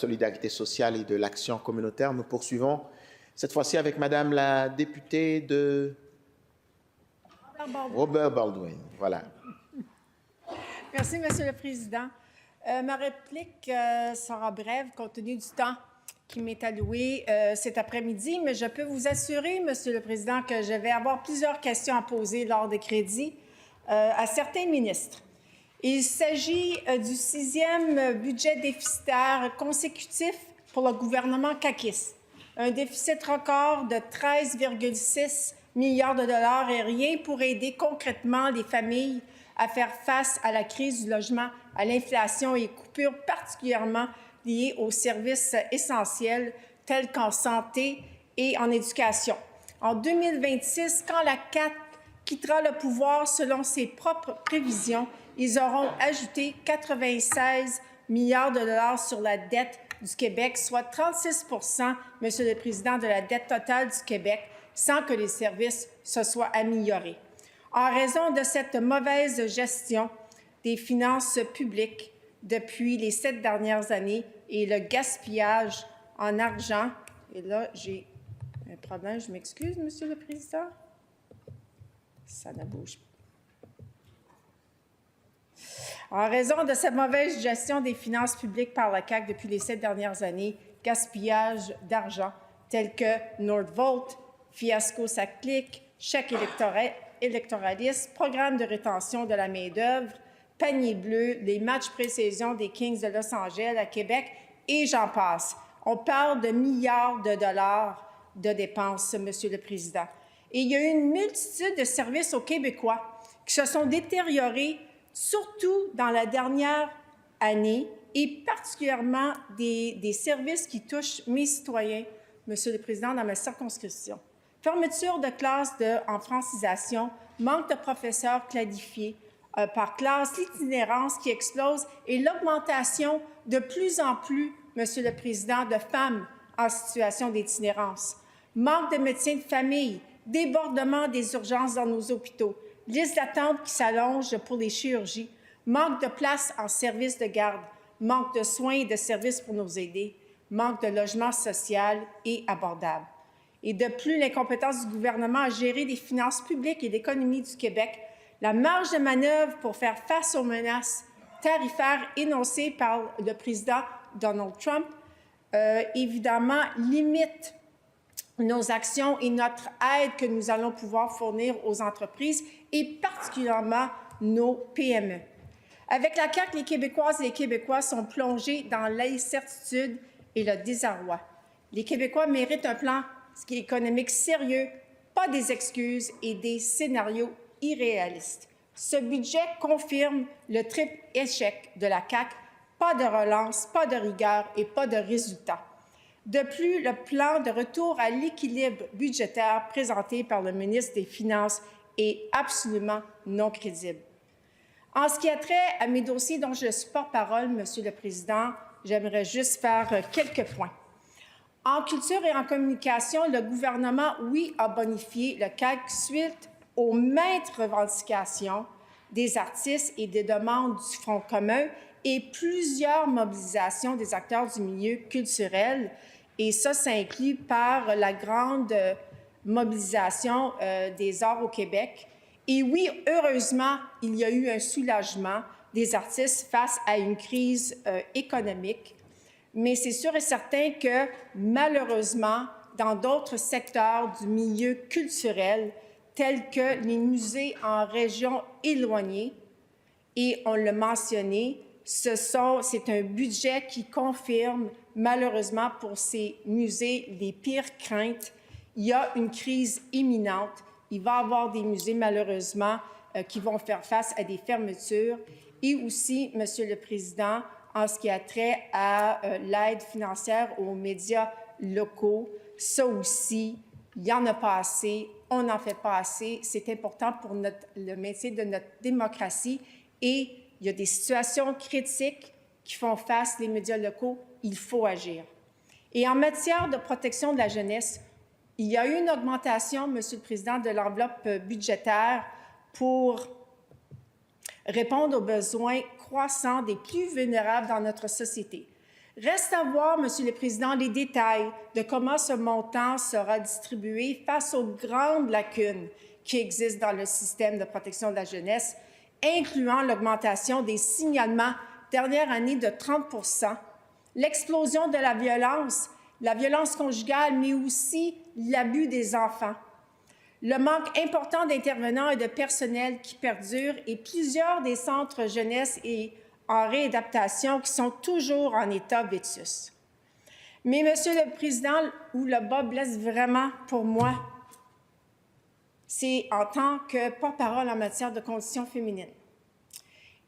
solidarité sociale et de l'action communautaire. Nous poursuivons cette fois-ci avec Madame la députée de Robert Baldwin. Voilà. Merci, Monsieur le Président. Ma réplique sera brève compte tenu du temps qui m'est alloué cet après-midi, mais je peux vous assurer, Monsieur le Président, que je vais avoir plusieurs questions à poser lors des crédits à certains ministres. Il s'agit du 6e budget déficitaire consécutif pour le gouvernement caquiste. Un déficit record de 13,6 milliards de dollars et rien pour aider concrètement les familles à faire face à la crise du logement, à l'inflation et coupures particulièrement liées aux services essentiels tels qu'en santé et en éducation. En 2026, quand la CAQ quittera le pouvoir selon ses propres prévisions, ils auront ajouté 96 milliards de dollars sur la dette du Québec, soit 36 Monsieur le Président, de la dette totale du Québec, sans que les services se soient améliorés. En raison de cette mauvaise gestion des finances publiques depuis les 7 dernières années et le gaspillage en argent, et là, j'ai un problème, je m'excuse, Monsieur le Président. Ça ne bouge pas. En raison de cette mauvaise gestion des finances publiques par la CAQ depuis les 7 dernières années, gaspillage d'argent tels que Nordvolt, fiasco Saclic, chèque électoraliste, programme de rétention de la main-d'œuvre, panier bleu, les matchs pré-saison des Kings de Los Angeles à Québec, et j'en passe. On parle de milliards de dollars de dépenses, Monsieur le Président. Et il y a eu une multitude de services aux Québécois qui se sont détériorés, surtout dans la dernière année, et particulièrement des services qui touchent mes citoyens, Monsieur le Président, dans ma circonscription. Fermeture de classes en francisation, manque de professeurs qualifiés par classe, l'itinérance qui explose et l'augmentation de plus en plus, Monsieur le Président, de femmes en situation d'itinérance. Manque de médecins de famille, débordement des urgences dans nos hôpitaux, liste d'attente qui s'allonge pour les chirurgies, manque de place en services de garde, manque de soins et de services pour nos aînés, manque de logement social et abordable. Et de plus, l'incompétence du gouvernement à gérer les finances publiques et l'économie du Québec, la marge de manœuvre pour faire face aux menaces tarifaires énoncées par le président Donald Trump, évidemment, limite nos actions et notre aide que nous allons pouvoir fournir aux entreprises et particulièrement nos PME. Avec la CAQ, les Québécoises et les Québécois sont plongés dans l'incertitude et le désarroi. Les Québécois méritent un plan économique sérieux, pas des excuses et des scénarios irréalistes. Ce budget confirme le triple échec de la CAQ, pas de relance, pas de rigueur et pas de résultats. De plus, le plan de retour à l'équilibre budgétaire présenté par le ministre des Finances est absolument non crédible. En ce qui a trait à mes dossiers dont je suis porte-parole, Monsieur le Président, j'aimerais juste faire quelques points. En culture et en communication, le gouvernement, oui, a bonifié le CAQ suite aux maintes revendications des artistes et des demandes du Front commun et plusieurs mobilisations des acteurs du milieu culturel. Et ça inclut par la grande mobilisation des arts au Québec. Et oui, heureusement, il y a eu un soulagement des artistes face à une crise économique. Mais c'est sûr et certain que, malheureusement, dans d'autres secteurs du milieu culturel, tels que les musées en régions éloignées, et on l'a mentionné, c'est un budget qui confirme, malheureusement, pour ces musées, les pires craintes. Il y a une crise imminente. Il va y avoir des musées, malheureusement, qui vont faire face à des fermetures. Et aussi, Monsieur le Président, en ce qui a trait à l'aide financière aux médias locaux, ça aussi, il n'y en a pas assez, on n'en fait pas assez. C'est important pour le maintien de notre démocratie et il y a des situations critiques qui font face les médias locaux, il faut agir. Et en matière de protection de la jeunesse, il y a eu une augmentation, Monsieur le Président, de l'enveloppe budgétaire pour répondre aux besoins croissants des plus vulnérables dans notre société. Reste à voir, Monsieur le Président, les détails de comment ce montant sera distribué face aux grandes lacunes qui existent dans le système de protection de la jeunesse, incluant l'augmentation des signalements dernière année de 30 %, l'explosion de la violence conjugale, mais aussi l'abus des enfants, le manque important d'intervenants et de personnel qui perdure et plusieurs des centres jeunesse et en réadaptation qui sont toujours en état vétus. Mais, Monsieur le Président, où le bas blesse vraiment pour moi, c'est en tant que porte-parole en matière de conditions féminines.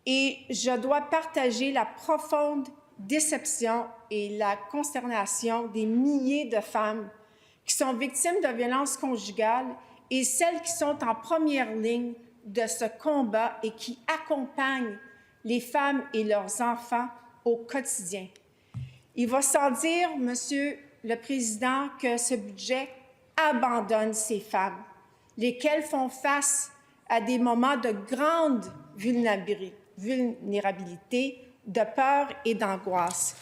Et je dois partager la profonde déception et la consternation des milliers de femmes qui sont victimes de violences conjugales et celles qui sont en première ligne de ce combat et qui accompagnent les femmes et leurs enfants au quotidien. Il va sans dire, Monsieur le Président, que ce budget abandonne ces femmes, lesquelles font face à des moments de grande vulnérabilité, de peur et d'angoisse.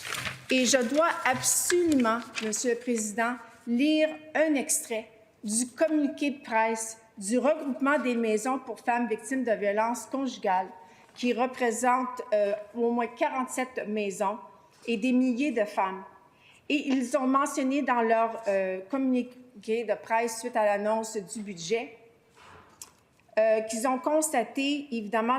Et je dois absolument, Monsieur le Président, lire un extrait du communiqué de presse du regroupement des maisons pour femmes victimes de violences conjugales, qui représente au moins 47 maisons et des milliers de femmes. Et ils ont mentionné dans leur communiqué de presse suite à l'annonce du budget qu'ils ont constaté, évidemment,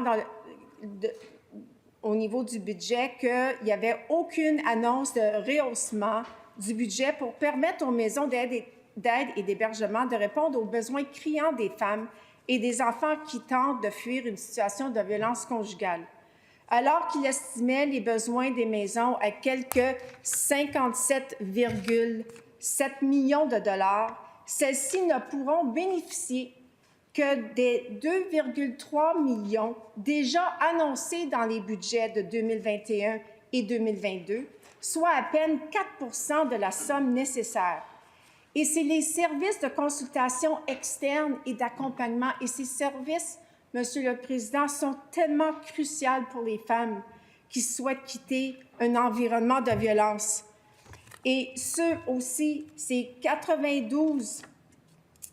au niveau du budget, qu'il n'y avait aucune annonce de rehaussement du budget pour permettre aux maisons d'aide et d'hébergement de répondre aux besoins criants des femmes et des enfants qui tentent de fuir une situation de violence conjugale. Alors qu'il estimait les besoins des maisons à quelque 57,7 millions de dollars, celles-ci ne pourront bénéficier que des 2,3 millions déjà annoncés dans les budgets de 2021 et 2022, soit à peine 4 % de la somme nécessaire. Et c'est les services de consultation externe et d'accompagnement. Et ces services, Monsieur le Président, sont tellement cruciaux pour les femmes qui souhaitent quitter un environnement de violence. Et ceux aussi, c'est 92.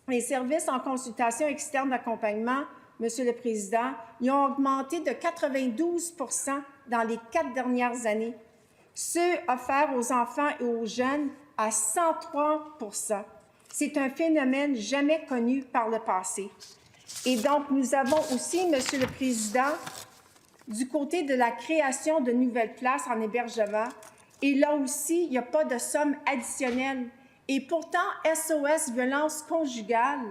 Les services en consultation externe d'accompagnement, Monsieur le Président, ils ont augmenté de 92 % dans les 4 dernières années. Ceux offerts aux enfants et aux jeunes à 103 %. C'est un phénomène jamais connu par le passé. Et donc, nous avons aussi, Monsieur le Président, du côté de la création de nouvelles places en hébergement, et là aussi, il n'y a pas de somme additionnelle. Et pourtant, SOS Violence conjugale,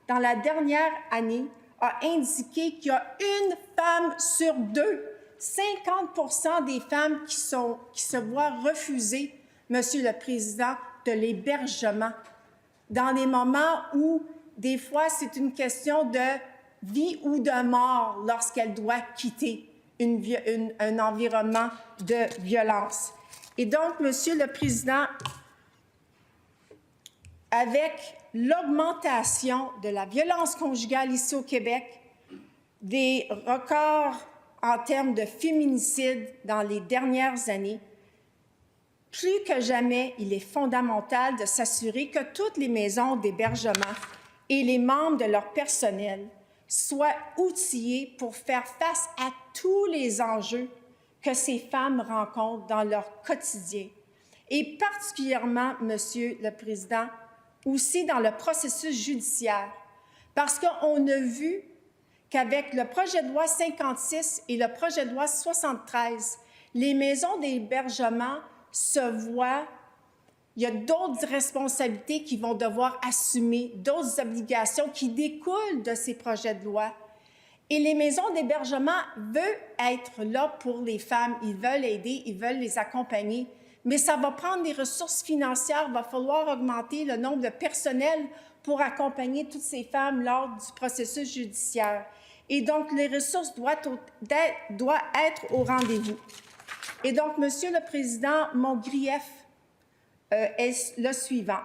dans la dernière année, a indiqué qu'il y a une femme sur 2, 50 % des femmes qui se voient refuser, Monsieur le Président, de l'hébergement, dans les moments où, des fois, c'est une question de vie ou de mort lorsqu'elle doit quitter un environnement de violence. Et donc, Monsieur le Président, avec l'augmentation de la violence conjugale ici au Québec, des records en termes de féminicide dans les dernières années, plus que jamais, il est fondamental de s'assurer que toutes les maisons d'hébergement et les membres de leur personnel soient outillés pour faire face à tous les enjeux que ces femmes rencontrent dans leur quotidien. Et particulièrement, Monsieur le Président, aussi dans le processus judiciaire, parce qu'on a vu qu'avec le projet de loi 56 et le projet de loi 73, les maisons d'hébergement se voient, il y a d'autres responsabilités qu'ils vont devoir assumer, d'autres obligations qui découlent de ces projets de loi. Et les maisons d'hébergement veulent être là pour les femmes, ils veulent aider, ils veulent les accompagner, mais ça va prendre des ressources financières, il va falloir augmenter le nombre de personnel pour accompagner toutes ces femmes lors du processus judiciaire. Et donc, les ressources doivent être au rendez-vous. Et donc, Monsieur le Président, mon grief est le suivant,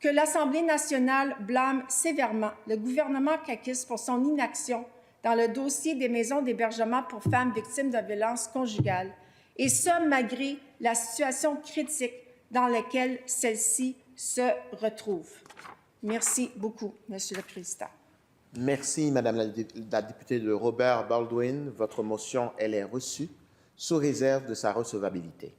que l'Assemblée nationale blâme sévèrement le gouvernement caquiste pour son inaction dans le dossier des maisons d'hébergement pour femmes victimes de violences conjugales et ce, malgré la situation critique dans laquelle celle-ci se retrouve. Merci beaucoup, Monsieur le Président. Merci, Madame la députée de Robert Baldwin. Votre motion, elle est reçue sous réserve de sa recevabilité.